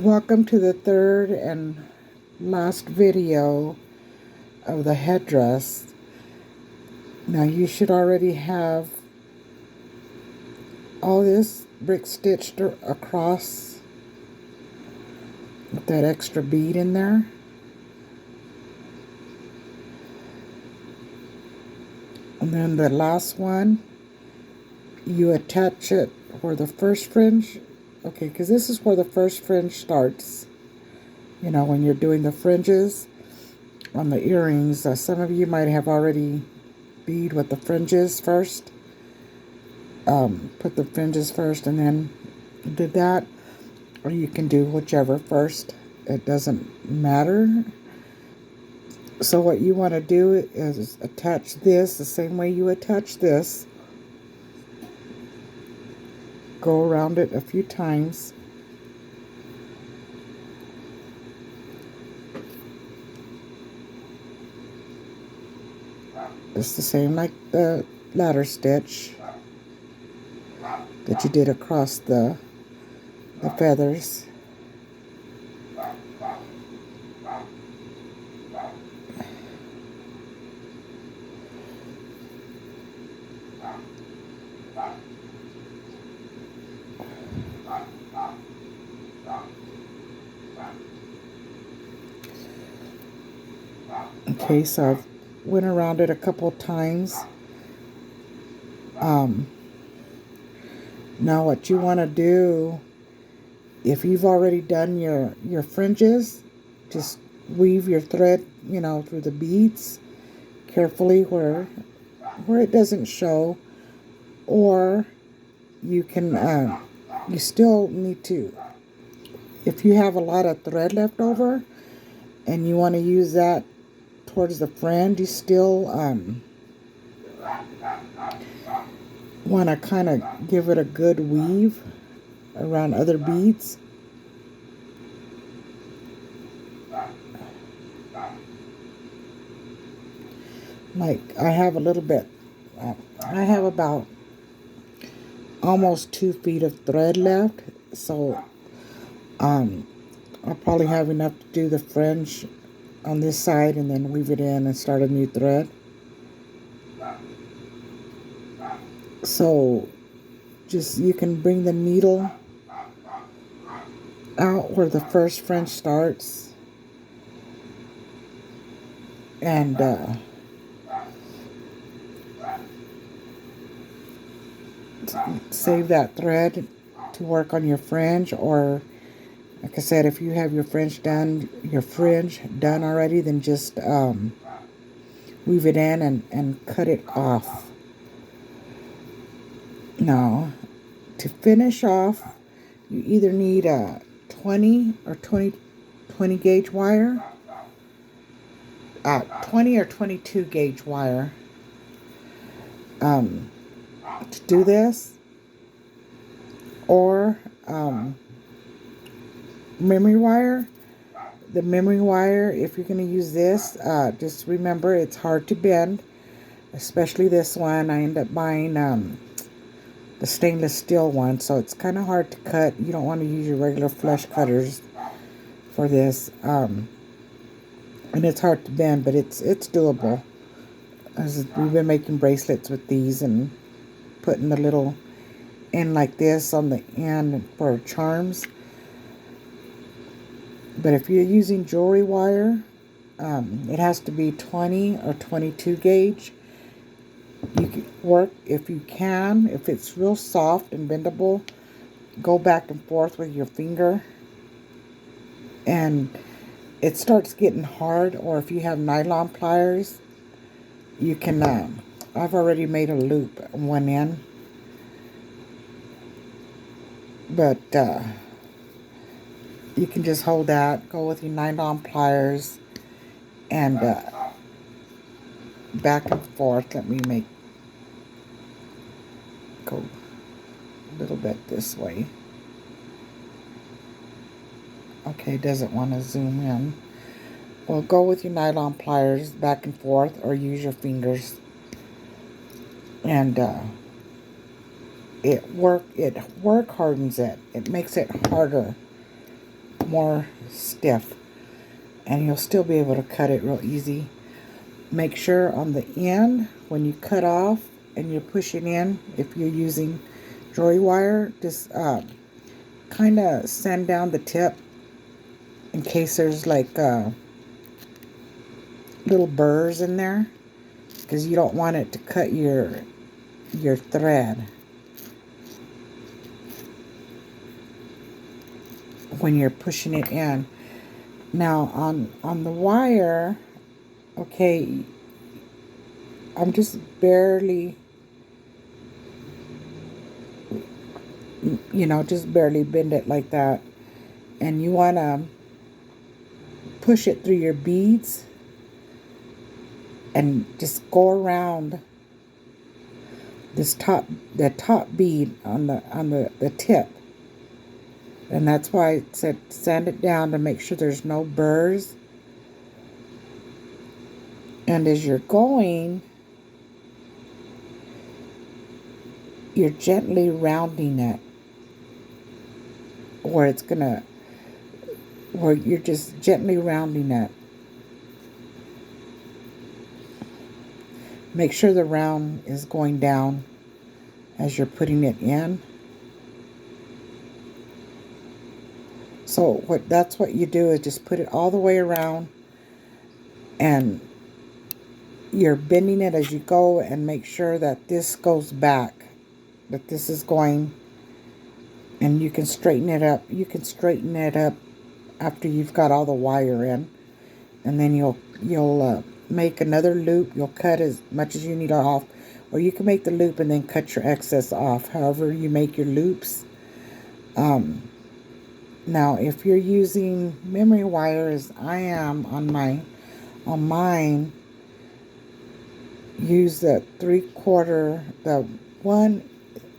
Welcome to the third and last video of the headdress. Now you should already have all this brick stitched across with that extra bead in there. And then the last one, you attach it where the first fringe, okay, because this is where the first fringe starts. You know, when you're doing the fringes on the earrings, some of you might have already bead with the fringes first. Put the fringes first and then did that, or you can do whichever first. It doesn't matter. So what you want to do is attach this the same way you attach this. Go around it a few times. It's the same like the ladder stitch that you did across the feathers. Okay, so I've went around it a couple times. Now what you want to do, if you've already done your fringes, just weave your thread, you know, through the beads carefully where it doesn't show, or you can you still need to, if you have a lot of thread left over and you want to use that towards the fringe, you still want to kind of give it a good weave around other beads. Like I have a little bit, I have about almost 2 feet of thread left, so I'll probably have enough to do the fringe on this side and then weave it in and start a new thread. So just, you can bring the needle out where the first fringe starts and save that thread to work on your fringe. Or like I said, if you have your fringe done already, then just weave it in and cut it off. Now, to finish off, you either need a 20 or 20 gauge wire, 20 or 22 gauge wire to do this, or memory wire. The memory wire, if you're going to use this, just remember it's hard to bend, especially this one. I end up buying the stainless steel one, so it's kind of hard to cut. You don't want to use your regular flesh cutters for this, and it's hard to bend, but it's doable. As we've been making bracelets with these and putting the little end like this on the end for charms. But if you're using jewelry wire, it has to be 20 or 22 gauge. You can work, if you can, if it's real soft and bendable, go back and forth with your finger and it starts getting hard. Or if you have nylon pliers, you can I've already made a loop on one end, but you can just hold that, go with your nylon pliers and back and forth. Let me go a little bit this way. Okay, doesn't want to zoom in. Well, go with your nylon pliers back and forth, or use your fingers, and it work hardens it. It makes it harder more stiff, and you'll still be able to cut it real easy. Make sure on the end, when you cut off and you're pushing in, if you're using jewelry wire, just kind of sand down the tip in case there's like little burrs in there, because you don't want it to cut your thread when you're pushing it in. Now on the wire, okay, I'm just barely, just barely bend it like that. And you want to push it through your beads and just go around the top bead on the tip. And that's why it said sand it down to make sure there's no burrs. And as you're going, you're gently rounding it, where you're just gently rounding it. Make sure the round is going down as you're putting it in. So that's what you do, is just put it all the way around, and you're bending it as you go, and make sure that this goes back, that this is going, and you can straighten it up. You can straighten it up after you've got all the wire in, and then you'll make another loop. You'll cut as much as you need off, or you can make the loop and then cut your excess off, however you make your loops. Now if you're using memory wire, as I am on mine, use the 3/4,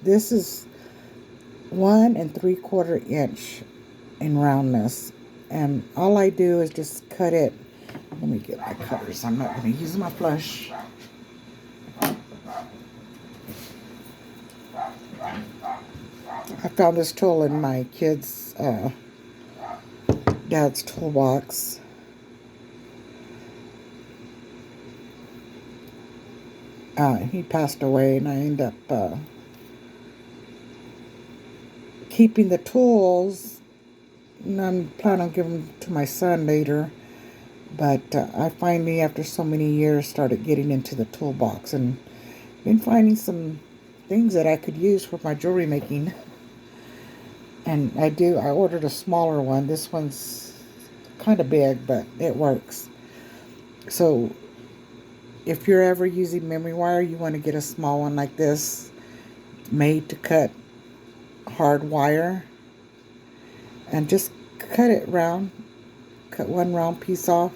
this is 1 3/4 inch in roundness, and all I do is just cut it. Let me get my cutters. I'm not going to use my flush. I found this tool in my kid's dad's toolbox. He passed away, and I ended up keeping the tools, and I'm planning on giving them to my son later. But I finally, after so many years, started getting into the toolbox and been finding some things that I could use for my jewelry making. And I ordered a smaller one. This one's kind of big, but it works. So if you're ever using memory wire, you want to get a small one like this, made to cut hard wire, and just cut it round. Cut one round piece off.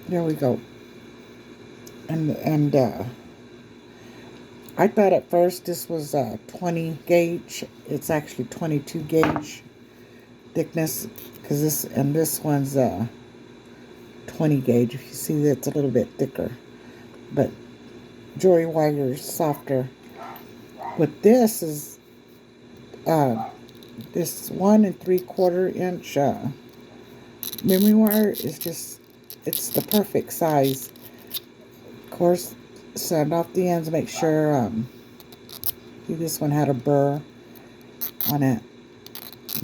There we go. And I thought at first this was 20 gauge. It's actually 22 gauge thickness, because this one's 20 gauge. If you see, that's a little bit thicker, but jewelry wire is softer. With this is this 1 3/4 inch memory wire is just, it's the perfect size. Of course, sand off the ends, make sure see, this one had a burr on it.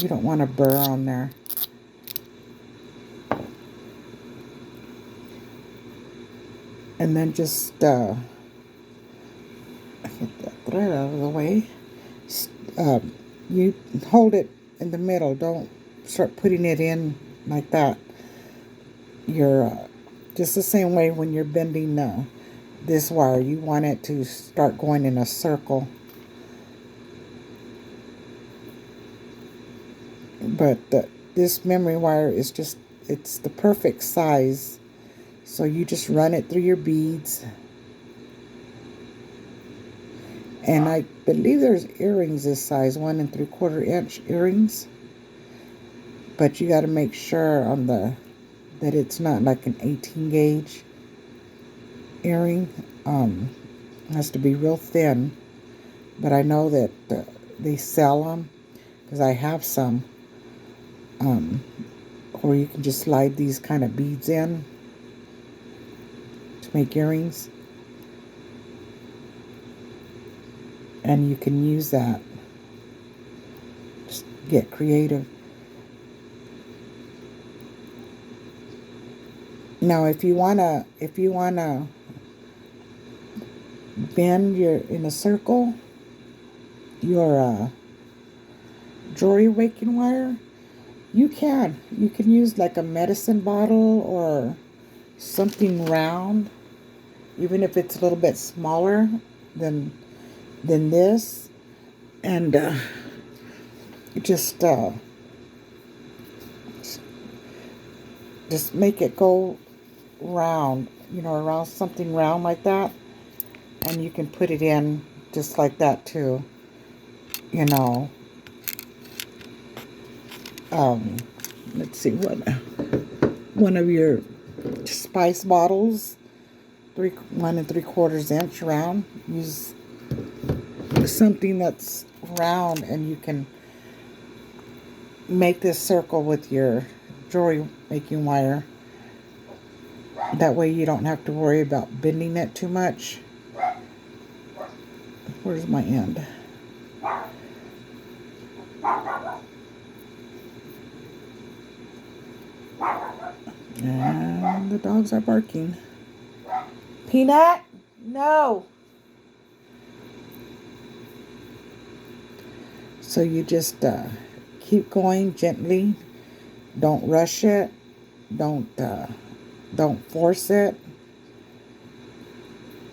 You don't want a burr on there. And then just get that thread out of the way. You hold it in the middle. Don't start putting it in like that. You're just the same way when you're bending this wire. You want it to start going in a circle. But this memory wire is just, it's the perfect size. So you just run it through your beads. And I believe there's earrings this size, 1 3/4 inch earrings. But you got to make sure on that it's not like an 18 gauge earring. It has to be real thin, but I know that they sell them because I have some where you can just slide these kind of beads in to make earrings, and you can use that. Just get creative. Now, if you wanna bend your in a circle your jewelry waking wire, you can use like a medicine bottle or something round, even if it's a little bit smaller than this, and just make it go round, around something round like that, and you can put it in just like that too, let's see, one of your spice bottles, 1 3/4 inch round. Use something that's round, and you can make this circle with your jewelry making wire. That way you don't have to worry about bending it too much. Where's my end? And the dogs are barking. Peanut? No. So you just keep going gently. Don't rush it. Don't force it.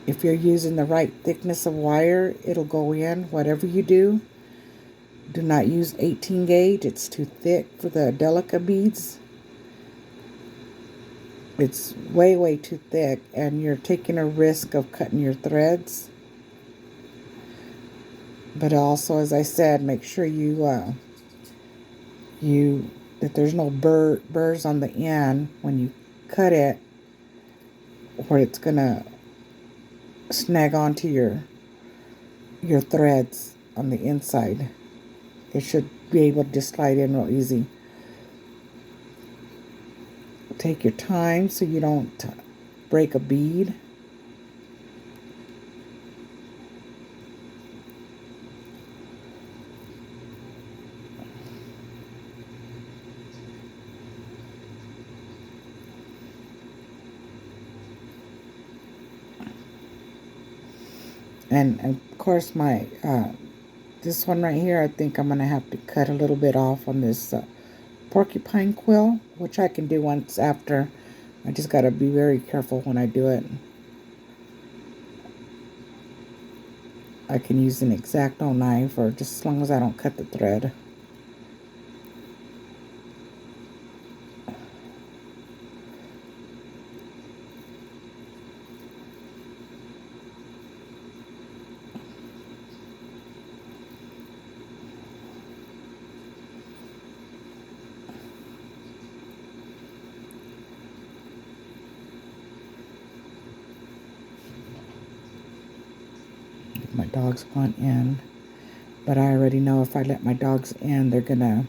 If you're using the right thickness of wire, it'll go in. Whatever you do, do not use 18 gauge. It's too thick for the delicate beads. It's way, way too thick, and you're taking a risk of cutting your threads. But also, as I said, make sure that there's no burrs on the end when you cut it, where it's gonna snag onto your threads on the inside. It should be able to just slide in real easy. Take your time so you don't break a bead. And of course, my this one right here, I think I'm gonna have to cut a little bit off on this porcupine quill, which I can do once after. I just gotta be very careful when I do it. I can use an X-Acto knife, or just as long as I don't cut the thread. My dogs want in, but I already know if I let my dogs in, they're gonna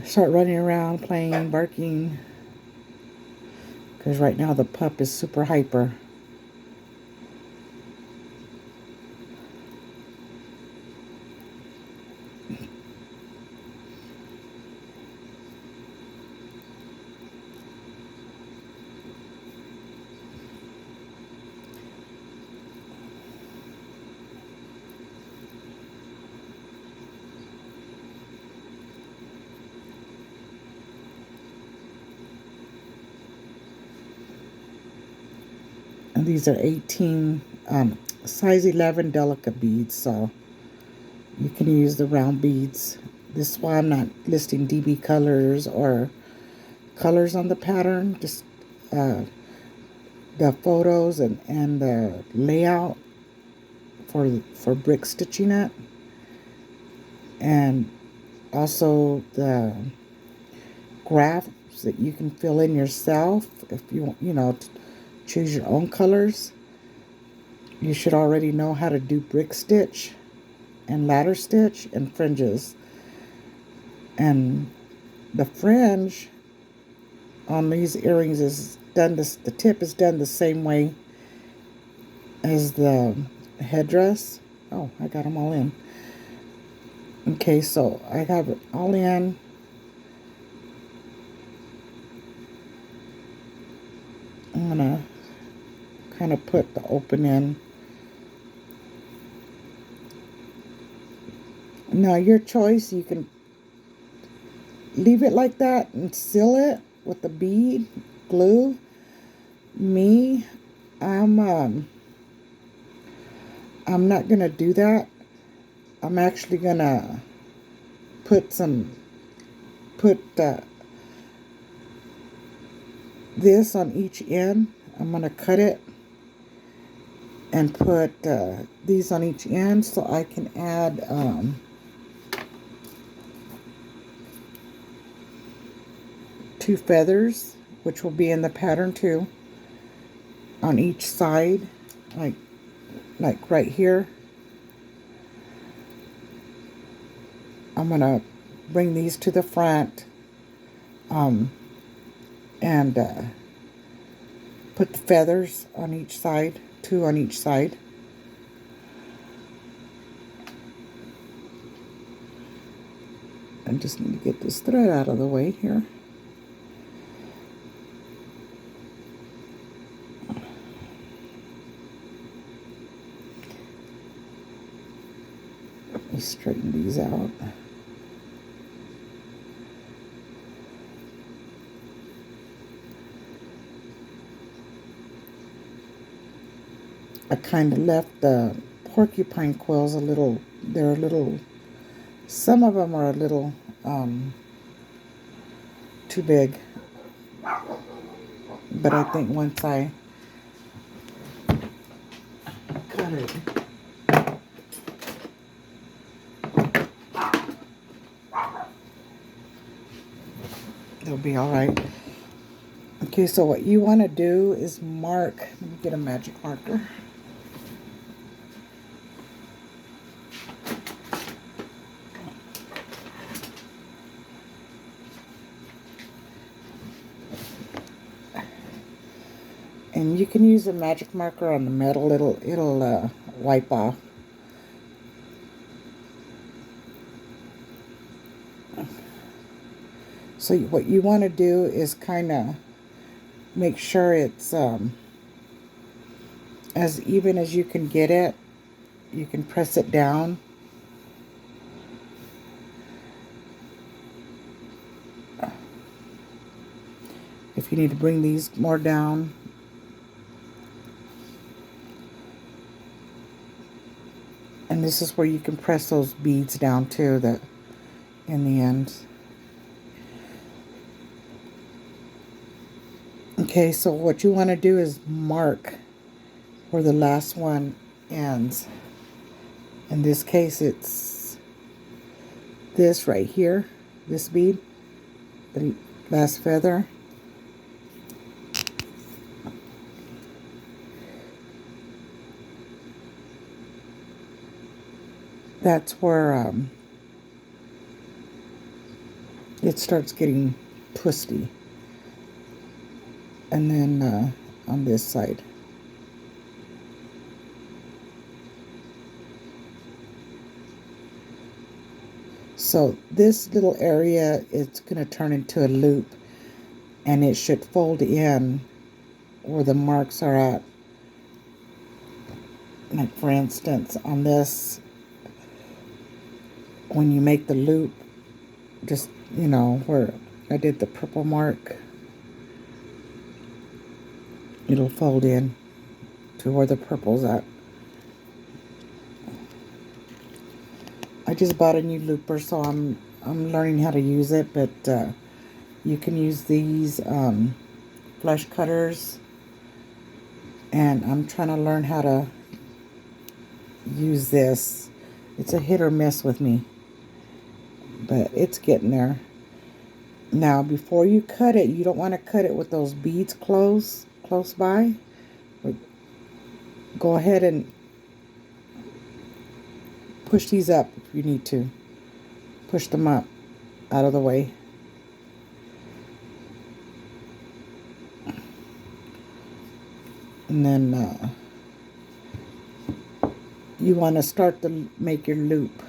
start running around, playing, barking, because right now the pup is super hyper. And these are 18, size 11 delicate beads, so you can use the round beads. This one, I'm not listing DB colors or colors on the pattern, just the photos and the layout for brick stitching it, and also the graphs that you can fill in yourself if you choose your own colors. you should already know how to do brick stitch and ladder stitch and fringes. And the fringe on these earrings is done the tip is done the same way as the headdress. Oh, I got them all in. Okay, so I have it all in. I'm gonna kind of put the open in. Now, your choice, you can leave it like that and seal it with the bead glue. Me, I'm not gonna do that. I'm actually gonna put this on each end. I'm gonna cut it and put these on each end so I can add two feathers, which will be in the pattern too, on each side, like right here. I'm gonna bring these to the front and put the feathers on each side, two on each side. I just need to get this thread out of the way here. Let me straighten these out. I kind of left the porcupine quills a little, they're a little, some of them are a little too big. But I think once I cut it, they'll be all right. Okay, so what you want to do is mark, let me get a magic marker. And you can use a magic marker on the metal, it'll wipe off. So what you want to do is kind of make sure it's as even as you can get it. You can press it down. If you need to bring these more down. And this is where you can press those beads down too, that in the end. Okay, so what you want to do is mark where the last one ends. In this case, it's this right here, this bead, the last feather. That's where it starts getting twisty. And then on this side. So this little area, it's going to turn into a loop, and it should fold in where the marks are at. Like for instance, on this, when you make the loop, just, you know, where I did the purple mark, it'll fold in to where the purple's at. I just bought a new looper, so I'm learning how to use it, but you can use these flush cutters, and I'm trying to learn how to use this. It's a hit or miss with me, but it's getting there. Now, before you cut it, you don't want to cut it with those beads close by. go ahead and push these up if you need to. Push them up out of the way. And then you want to start to make your loop.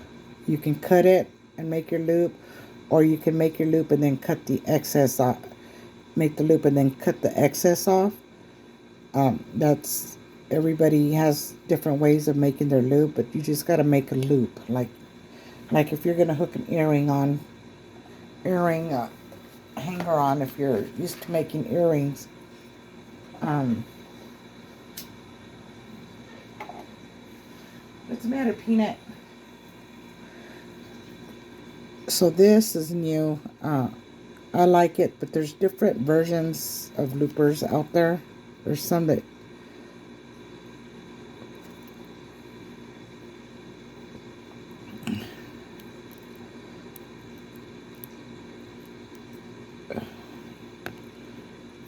You can cut it and make your loop, or you can make your loop and then cut the excess off. Make the loop and then cut the excess off. That's, everybody has different ways of making their loop, but you just got to make a loop. Like if you're gonna hook an earring hanger on, if you're used to making earrings, what's the matter, Peanut? So this is new. I like it, but there's different versions of loopers out there. There's some that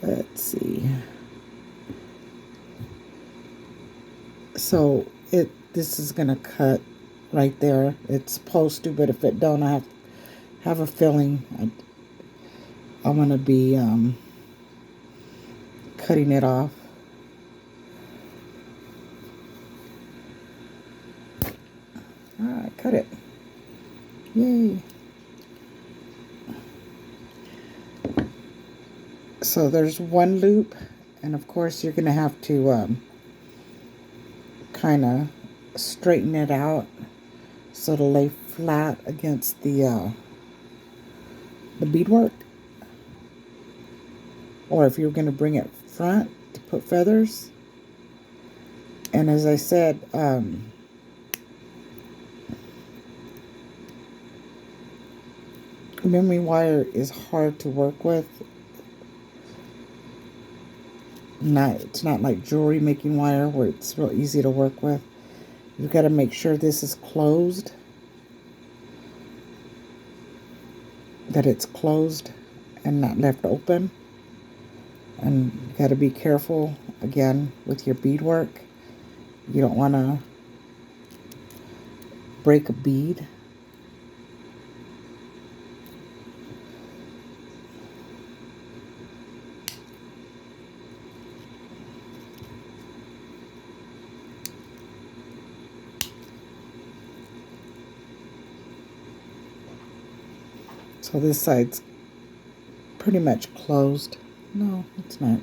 let's see. So this is gonna cut right there. It's supposed to, but if it don't, I have a feeling I'm gonna be cutting it off. Alright, cut it. Yay. So there's one loop, and of course you're gonna have to kind of straighten it out so it'll lay flat against the beadwork. Or if you're going to bring it front to put feathers. And as I said, memory wire is hard to work with. It's not like jewelry making wire where it's real easy to work with. You've got to make sure this is closed, that it's closed and not left open. And you got to be careful again with your beadwork. You don't want to break a bead. So this side's pretty much closed. No, it's not.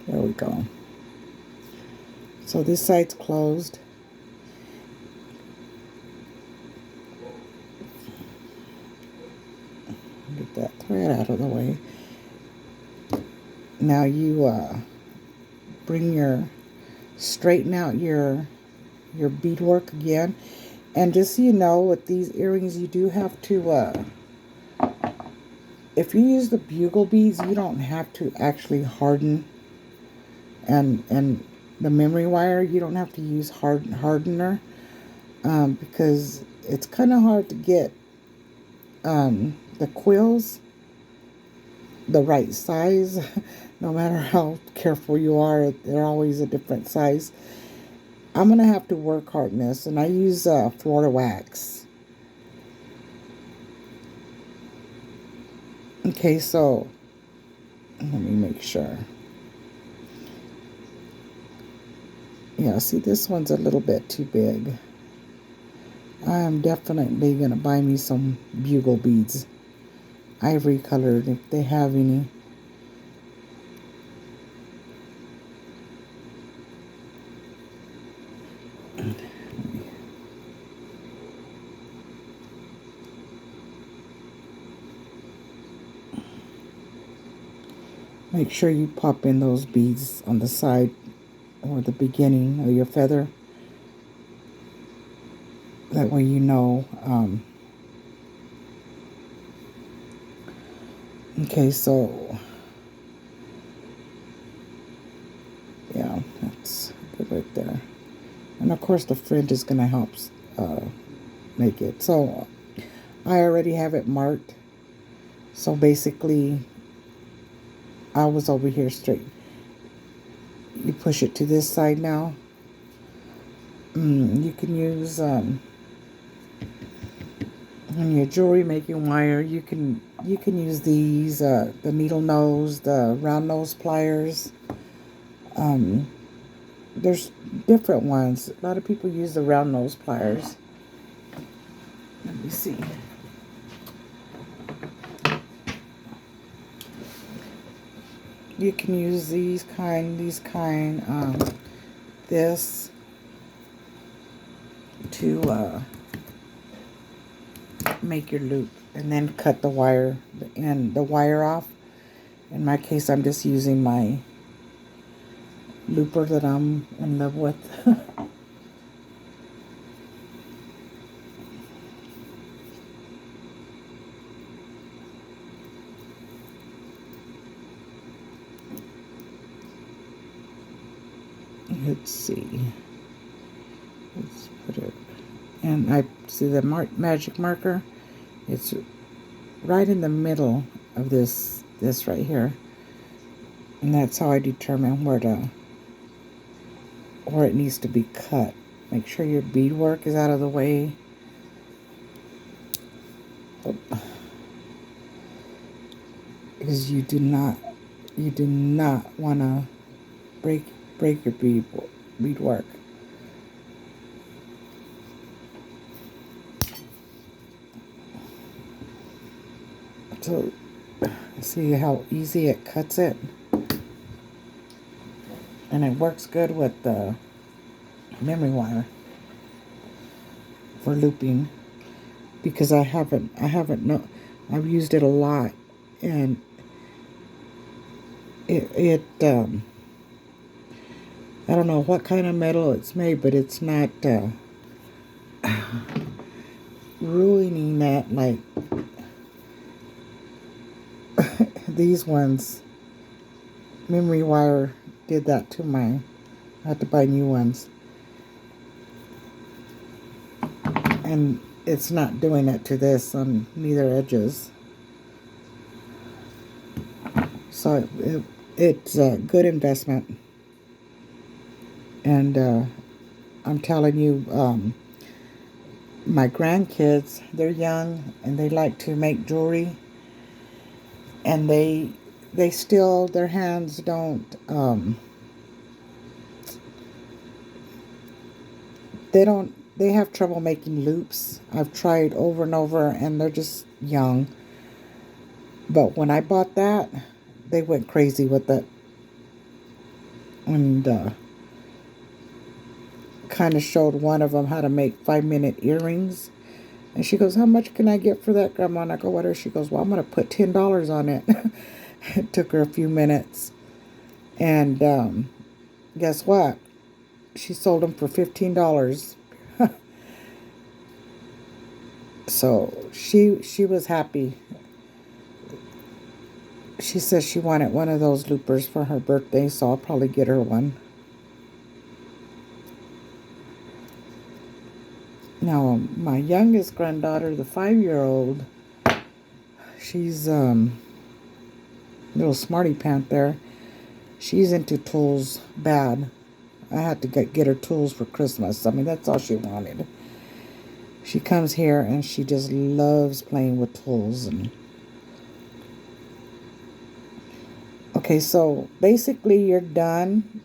There we go. So this side's closed. Get that thread out of the way. Now you straighten out your beadwork again. And just so you know, with these earrings, you do have to, if you use the bugle beads, you don't have to actually harden. And the memory wire, you don't have to use hardener, because it's kind of hard to get the quills the right size. No matter how careful you are, they're always a different size. I'm going to have to work hard on this, and I use Florida wax. Okay, so let me make sure. Yeah, see, this one's a little bit too big. I am definitely going to buy me some bugle beads. Ivory colored, if they have any. Make sure you pop in those beads on the side or the beginning of your feather. That way you know. Okay, so yeah, that's good right there. And of course the fringe is going to help make it. So I already have it marked. So basically I was over here straight. You push it to this side now. You can use on your jewelry making wire. You can use these the needle nose, the round nose pliers. There's different ones. A lot of people use the round nose pliers. Let me see. You can use these kind, this to make your loop, and then cut the wire and the wire off. In my case, I'm just using my looper that I'm in love with. Let's see. Let's put it, and I see the magic marker. It's right in the middle of this right here, and that's how I determine where it needs to be cut. Make sure your beadwork is out of the way. Because you do not want to break your beadwork. So see how easy it cuts it, and it works good with the memory wire for looping, because I've used it a lot, and it I don't know what kind of metal it's made, but it's not ruining that like these ones. Memory wire did that to mine. I had to buy new ones. And it's not doing it to this on neither edges. So it's a good investment. And I'm telling you, my grandkids, they're young and they like to make jewelry, and they still, their hands don't they have trouble making loops. I've tried over and over, and they're just young. But when I bought that, they went crazy with it, and kind of showed one of them how to make 5-minute earrings. And she goes, "How much can I get for that, Grandma?" And I go, "What?" She goes, "Well, I'm going to put $10 on it." It took her a few minutes. And guess what? She sold them for $15. So she was happy. She says she wanted one of those loopers for her birthday, so I'll probably get her one. Now, my youngest granddaughter, the 5-year-old, she's little smarty pant there. She's into tools bad. I had to get her tools for Christmas. I mean, that's all she wanted. She comes here and she just loves playing with tools. And okay, so basically you're done.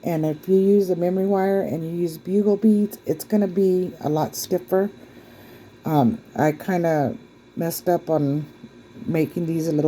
And if you use a memory wire and you use bugle beads, it's going to be a lot stiffer. I kind of messed up on making these a little